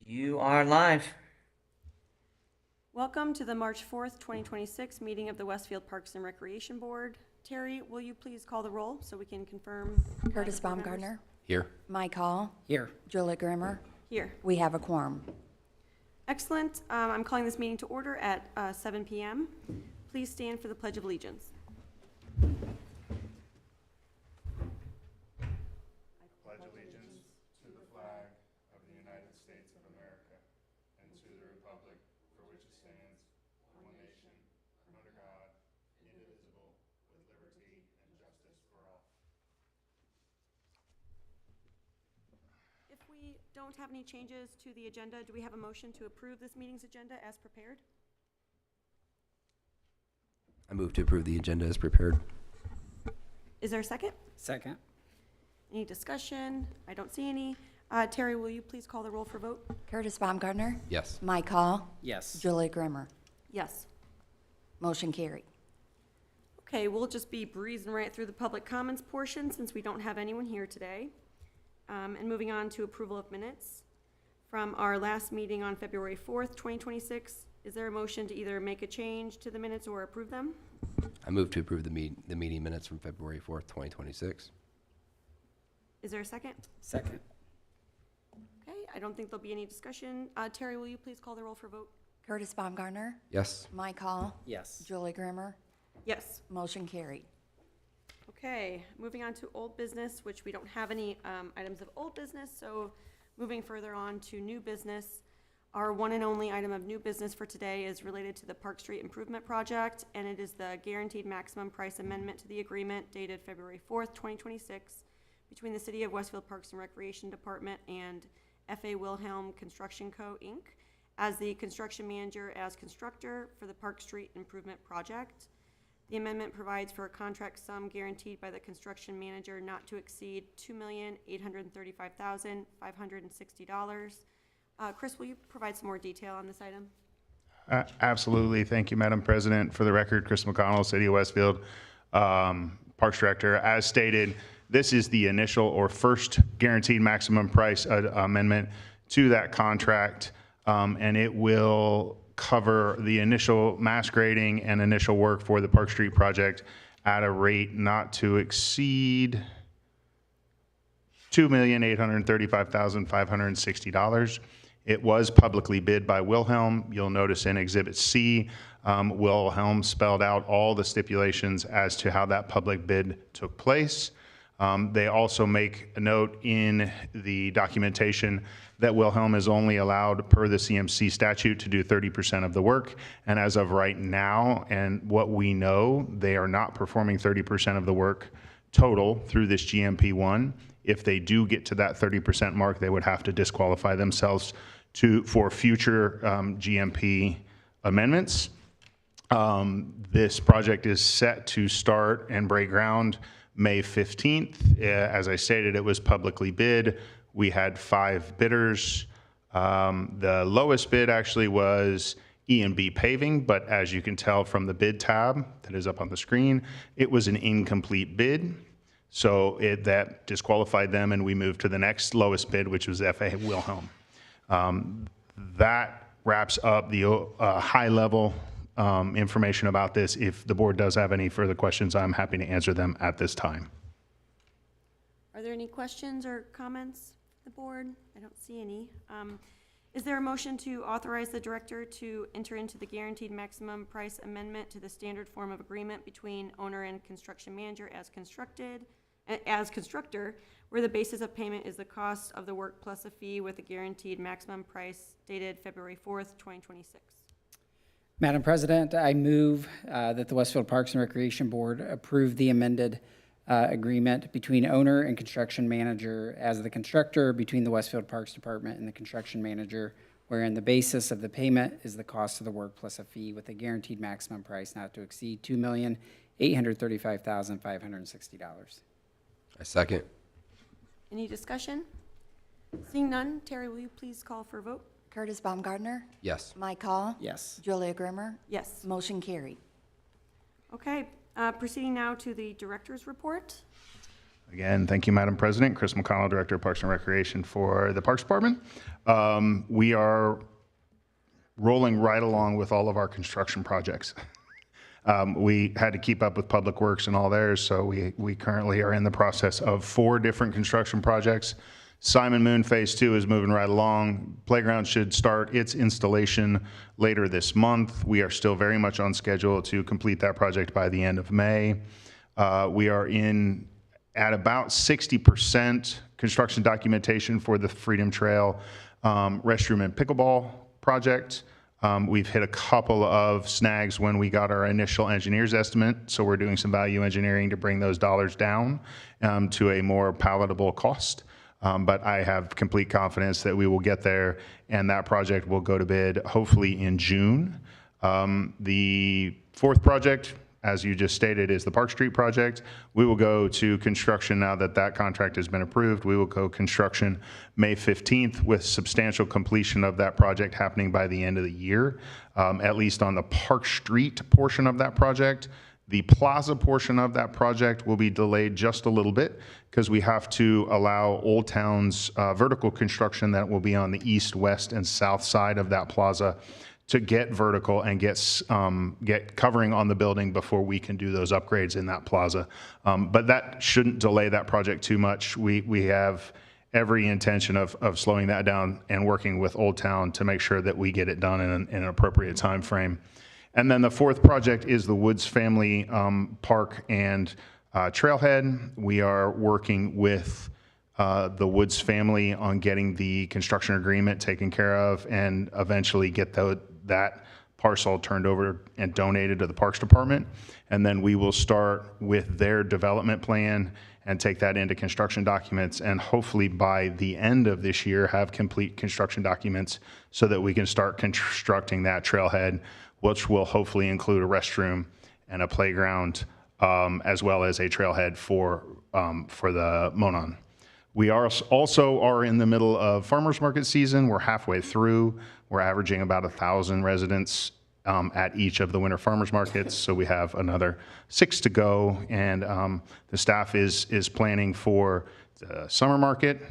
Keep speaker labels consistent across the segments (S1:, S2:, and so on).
S1: You are live.
S2: Welcome to the March 4th, 2026 meeting of the Westfield Parks and Recreation Board. Terry, will you please call the roll so we can confirm?
S3: Curtis
S2: the board members?
S3: Baumgartner.
S4: Here.
S3: Mike Hall.
S4: Here.
S3: Julia Grimmer.
S2: Here.
S3: We have a quorum.
S2: Excellent. I'm calling this meeting to order at 7 p.m. Please stand for the Pledge of Allegiance.
S5: Pledge allegiance to the flag of the United States of America and to the republic for which it stands, one nation, under God, indivisible, with liberty and justice for all.
S2: If we don't have any changes to the agenda, do we have a motion to approve this meeting's agenda as prepared?
S4: I move to approve the agenda as prepared.
S2: Is there a second?
S6: Second.
S2: Any discussion? I don't see any. Terry, will you please call the roll for vote?
S3: Curtis Baumgartner.
S4: Yes.
S3: Mike Hall.
S6: Yes.
S3: Julia Grimmer.
S2: Yes.
S3: Motion carried.
S2: Okay, we'll just be breezing right through the public comments portion since we don't have anyone here today. And moving on to approval of minutes from our last meeting on February 4th, 2026. Is there a motion to either make a change to the minutes or approve them?
S4: I move to approve the meeting minutes from February 4th, 2026.
S2: Is there a second?
S6: Second.
S2: Okay, I don't think there'll be any discussion. Terry, will you please call the roll for vote?
S3: Curtis Baumgartner.
S4: Yes.
S3: Mike Hall.
S6: Yes.
S3: Julia Grimmer.
S2: Yes.
S3: Motion carried.
S2: Okay, moving on to old business, which we don't have any items of old business, so moving further on to new business. Our one and only item of new business for today is related to the Park Street Improvement Project, and it is the guaranteed maximum price amendment to the agreement dated February 4th, 2026, between the City of Westfield Parks and Recreation Department and F.A. Wilhelm Construction Co., Inc., as the construction manager as constructor for the Park Street Improvement Project. The amendment provides for a contract sum guaranteed by the construction manager not to exceed $2,835,560. Chris, will you provide some more detail on this item?
S5: Absolutely. Thank you, Madam President. For the record, Chris McConnell, City of Westfield, Parks Director. As stated, this is the initial or first guaranteed maximum price amendment to that contract, and it will cover the initial mass grading and initial work for the Park Street project at a rate not to exceed $2,835,560. It was publicly bid by Wilhelm. You'll notice in Exhibit C, Wilhelm spelled out all the stipulations as to how that public bid took place. They also make a note in the documentation that Wilhelm is only allowed per the CMC statute to do 30% of the work. And as of right now, and what we know, they are not performing 30% of the work total through this GMP1. If they do get to that 30% mark, they would have to disqualify themselves for future GMP amendments. This project is set to start and break ground May 15th. As I stated, it was publicly bid. We had 5 bidders. The lowest bid actually was E&B Paving, but as you can tell from the bid tab that is up on the screen, it was an incomplete bid. So that disqualified them, and we moved to the next lowest bid, which was F.A. Wilhelm. That wraps up the high-level information about this. If the board does have any further questions, I'm happy to answer them at this time.
S2: Are there any questions or comments from the board? I don't see any. Is there a motion to authorize the director to enter into the guaranteed maximum price amendment to the standard form of agreement between owner and construction manager as constructor, where the basis of payment is the cost of the work plus a fee with a guaranteed maximum price dated February 4th, 2026?
S6: Madam President, I move that the Westfield Parks and Recreation Board approve the amended agreement between owner and construction manager as the constructor between the Westfield Parks Department and the construction manager, wherein the basis of the payment is the cost of the work plus a fee with a guaranteed maximum price not to exceed $2,835,560.
S4: I second.
S2: Any discussion? Seeing none, Terry, will you please call for a vote?
S3: Curtis Baumgartner.
S4: Yes.
S3: Mike Hall.
S6: Yes.
S3: Julia Grimmer.
S2: Yes.
S3: Motion carried.
S2: Okay, proceeding now to the director's report.
S5: Again, thank you, Madam President. Chris McConnell, Director of Parks and Recreation for the Parks Department. We are rolling right along with all of our construction projects. We had to keep up with Public Works and all theirs, so we currently are in the process of 4 different construction projects. Simon Moon Phase 2 is moving right along. Playground should start its installation later this month. We are still very much on schedule to complete that project by the end of May. We are at about 60% construction documentation for the Freedom Trail restroom and pickleball project. We've hit a couple of snags when we got our initial engineer's estimate, so we're doing some value engineering to bring those dollars down to a more palatable cost. But I have complete confidence that we will get there, and that project will go to bid hopefully in June. The 4th project, as you just stated, is the Park Street project. We will go to construction now that that contract has been approved. We will go construction May 15th with substantial completion of that project happening by the end of the year, at least on the Park Street portion of that project. The plaza portion of that project will be delayed just a little bit because we have to allow Old Town's vertical construction that will be on the east, west, and south side of that plaza to get vertical and get covering on the building before we can do those upgrades in that plaza. But that shouldn't delay that project too much. We have every intention of slowing that down and working with Old Town to make sure that we get it done in an appropriate time frame. And then the 4th project is the Woods Family Park and Trailhead. We are working with the Woods family on getting the construction agreement taken care of and eventually get that parcel turned over and donated to the Parks Department. And then we will start with their development plan and take that into construction documents, and hopefully by the end of this year have complete construction documents so that we can start constructing that trailhead, which will hopefully include a restroom and a playground, as well as a trailhead for the Monon. We also are in the middle of farmers market season. We're halfway through. We're averaging about 1,000 residents at each of the winter farmers markets. So we have another 6 to go, and the staff is planning for the summer market.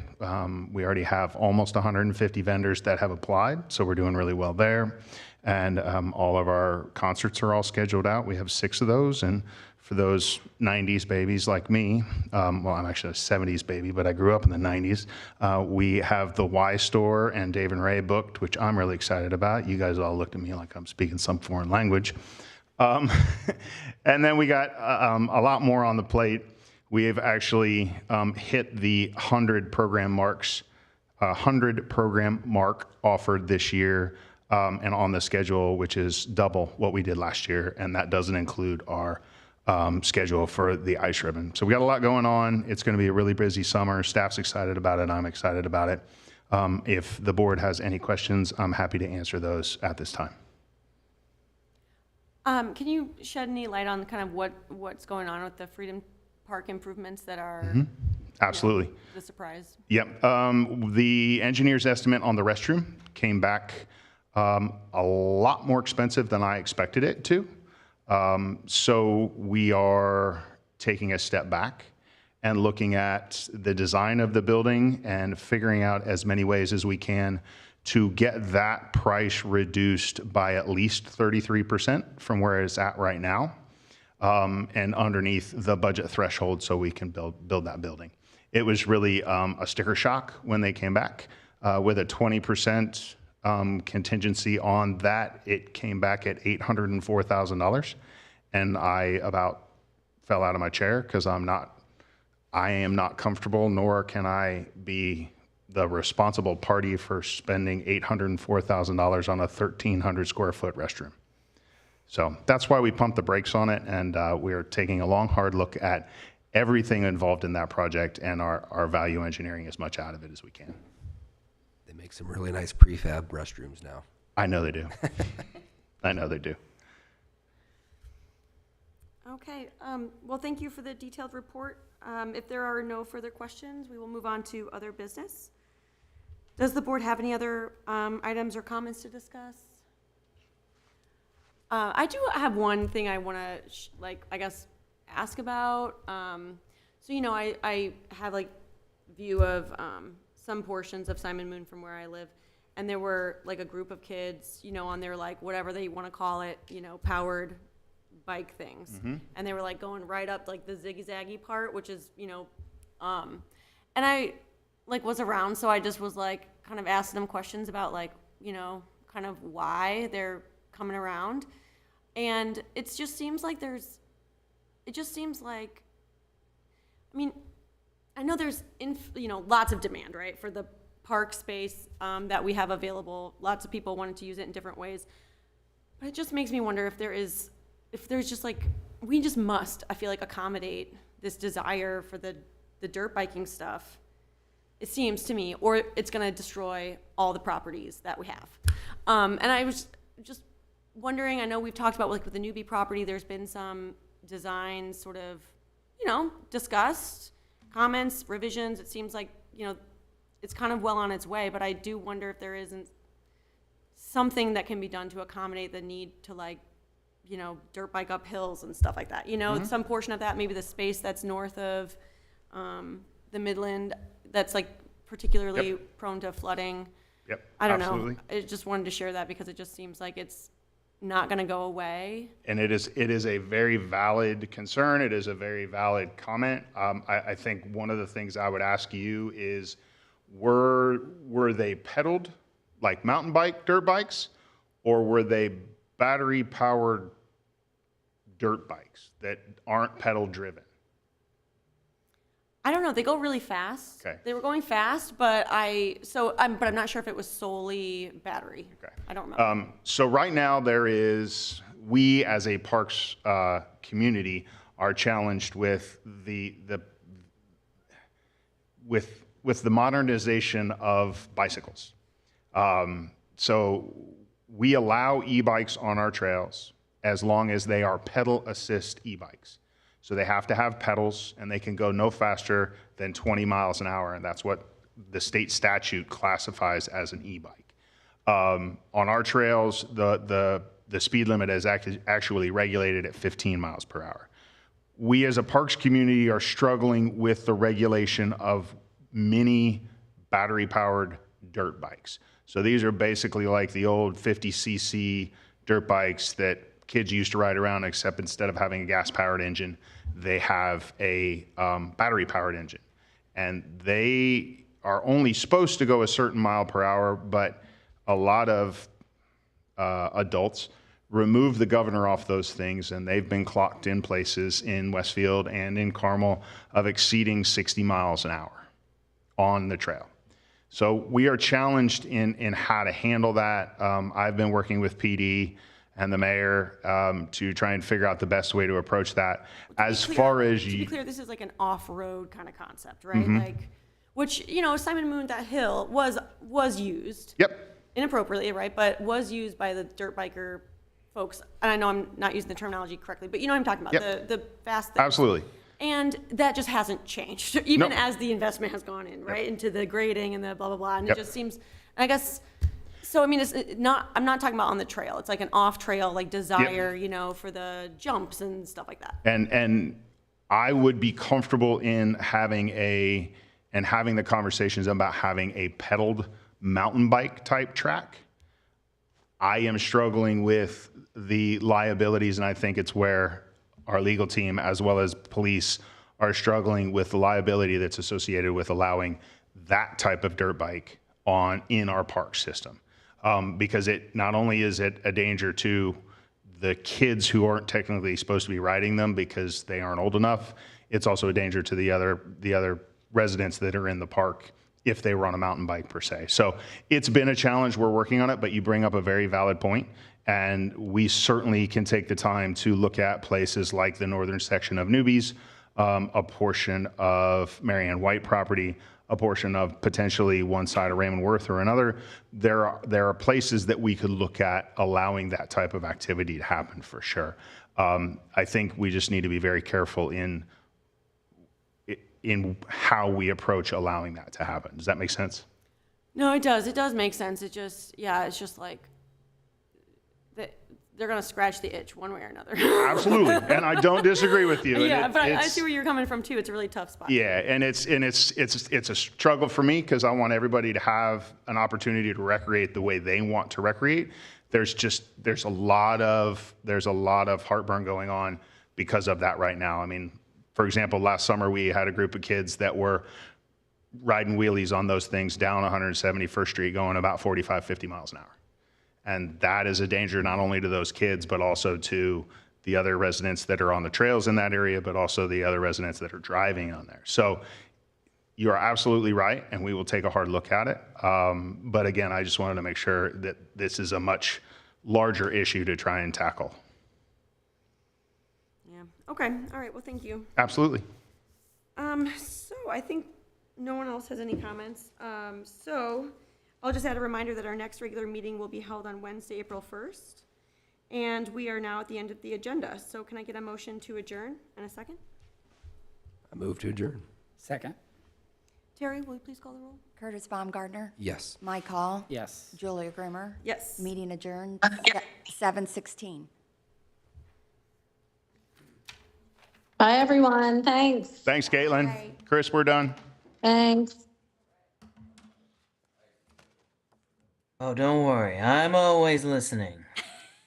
S5: We already have almost 150 vendors that have applied, so we're doing really well there. And all of our concerts are all scheduled out. We have 6 of those, and for those 90s babies like me, well, I'm actually a 70s baby, but I grew up in the 90s. We have the Y Store and Dave and Ray booked, which I'm really excited about. You guys all looked at me like I'm speaking some foreign language. And then we got a lot more on the plate. We have actually hit the 100 program mark offered this year and on the schedule, which is double what we did last year, and that doesn't include our schedule for the ice ribbon. So we got a lot going on. It's going to be a really busy summer. Staff's excited about it. I'm excited about it. If the board has any questions, I'm happy to answer those at this time.
S2: Can you shed any light on kind of what's going on with the Freedom Park improvements that are
S5: Absolutely.
S2: the surprise?
S5: Yep. The engineer's estimate on the restroom came back a lot more expensive than I expected it to. So we are taking a step back and looking at the design of the building and figuring out as many ways as we can to get that price reduced by at least 33% from where it's at right now, and underneath the budget threshold so we can build that building. It was really a sticker shock when they came back with a 20% contingency on that. It came back at $804,000, and I about fell out of my chair because I am not comfortable, nor can I be the responsible party for spending $804,000 on a 1,300 square foot restroom. So that's why we pumped the brakes on it, and we are taking a long, hard look at everything involved in that project and our value engineering as much out of it as we can.
S4: They make some really nice prefab restrooms now.
S5: I know they do. I know they do.
S2: Okay, well, thank you for the detailed report. If there are no further questions, we will move on to other business. Does the board have any other items or comments to discuss? I do have one thing I want to, I guess, ask about. So, I have like view of some portions of Simon Moon from where I live, and there were like a group of kids, on their like whatever they want to call it, powered bike things, and they were like going right up like the zigzaggy part, which is, and I like was around, so I just was like kind of asking them questions about like, kind of why they're coming around, and it just seems like I mean, I know there's, lots of demand, right, for the park space that we have available. Lots of people wanted to use it in different ways. But it just makes me wonder if there's just like, we just must, I feel like, accommodate this desire for the dirt biking stuff, it seems to me, or it's going to destroy all the properties that we have. And I was just wondering, I know we've talked about like with the newbie property, there's been some design sort of, discussed, comments, revisions. It seems like, it's kind of well on its way, but I do wonder if there isn't something that can be done to accommodate the need to like, dirt bike up hills and stuff like that. Some portion of that, maybe the space that's north of the Midland, that's like particularly prone to flooding.
S5: Yep,
S2: I don't
S5: absolutely.
S2: know. I just wanted to share that because it just seems like it's not going to go away.
S5: And it is a very valid concern. It is a very valid comment. I think one of the things I would ask you is, were they pedaled like mountain bike dirt bikes, or were they battery powered dirt bikes that aren't pedal driven?
S2: I don't know. They go really fast.
S5: Okay.
S2: They were going fast, but I'm not sure if it was solely battery.
S5: Okay.
S2: I don't remember.
S5: So right now we as a parks community are challenged with the modernization of bicycles. So we allow e-bikes on our trails as long as they are pedal assist e-bikes. So they have to have pedals, and they can go no faster than 20 miles an hour, and that's what the state statute classifies as an e-bike. On our trails, the speed limit is actually regulated at 15 miles per hour. We as a parks community are struggling with the regulation of mini battery-powered dirt bikes. So these are basically like the old 50cc dirt bikes that kids used to ride around, except instead of having a gas-powered engine, they have a battery-powered engine. And they are only supposed to go a certain mile per hour, but a lot of adults remove the governor off those things, and they've been clocked in places in Westfield and in Carmel of exceeding 60 miles an hour on the trail. So we are challenged in how to handle that. I've been working with PD and the mayor to try and figure out the best way to approach that.
S2: To be clear, this is like an off-road kind of concept, right?
S5: Mm-hmm.
S2: Like, which, Simon Moon, that hill was used.
S5: Yep.
S2: Inappropriately, right? But was used by the dirt biker folks. And I know I'm not using the terminology correctly, but you know what I'm talking about.
S5: Yep.
S2: The fast thing.
S5: Absolutely.
S2: And that just hasn't changed, even
S5: Nope.
S2: as the investment has gone in, right? Into the grading and the blah, blah, blah. And
S5: Yep.
S2: it just seems, I guess, so I mean, it's not, I'm not talking about on the trail. It's like an off-trail, like desire, for the jumps and stuff like that.
S5: And I would be comfortable in having the conversations about having a pedaled mountain bike type track. I am struggling with the liabilities, and I think it's where our legal team as well as police are struggling with the liability that's associated with allowing that type of dirt bike in our park system. Because it not only is it a danger to the kids who aren't technically supposed to be riding them because they aren't old enough, it's also a danger to the other residents that are in the park if they were on a mountain bike per se. So it's been a challenge. We're working on it, but you bring up a very valid point. And we certainly can take the time to look at places like the northern section of Newbies, a portion of Marianne White property, a portion of potentially one side of Raymond Worth or another. There are places that we could look at allowing that type of activity to happen for sure. I think we just need to be very careful in how we approach allowing that to happen. Does that make sense?
S2: No, it does. It does make sense. It just, it's just like they're gonna scratch the itch one way or another.
S5: Absolutely, and I don't disagree with you. and
S2: Yeah, but I
S5: it's-
S2: see where you're coming from too. It's a really tough spot.
S5: Yeah, and it's a struggle for me because I want everybody to have an opportunity to recreate the way they want to recreate. There's a lot of heartburn going on because of that right now. I mean, for example, last summer we had a group of kids that were riding wheelies on those things down 171st Street going about 45, 50 miles an hour. And that is a danger not only to those kids, but also to the other residents that are on the trails in that area, but also the other residents that are driving on there. So you are absolutely right, and we will take a hard look at it. But again, I just wanted to make sure that this is a much larger issue to try and tackle.
S2: Yeah. Okay. All right. Well, thank you.
S5: Absolutely.
S2: So I think no one else has any comments. So I'll just add a reminder that our next regular meeting will be held on Wednesday, April 1st. And we are now at the end of the agenda. So can I get a motion to adjourn in a second?
S4: I move to adjourn.
S6: Second.
S2: Terry, will you please call the roll?
S3: Curtis Baumgartner.
S4: Yes.
S3: Mike Hall.
S6: Yes.
S3: Julia Grimmer.
S2: Yes.
S3: Meeting adjourned, 7:16.
S1: Bye, everyone. Thanks.
S5: Thanks, Caitlin. Chris, we're done.
S1: Thanks.
S7: Oh, don't worry. I'm always listening.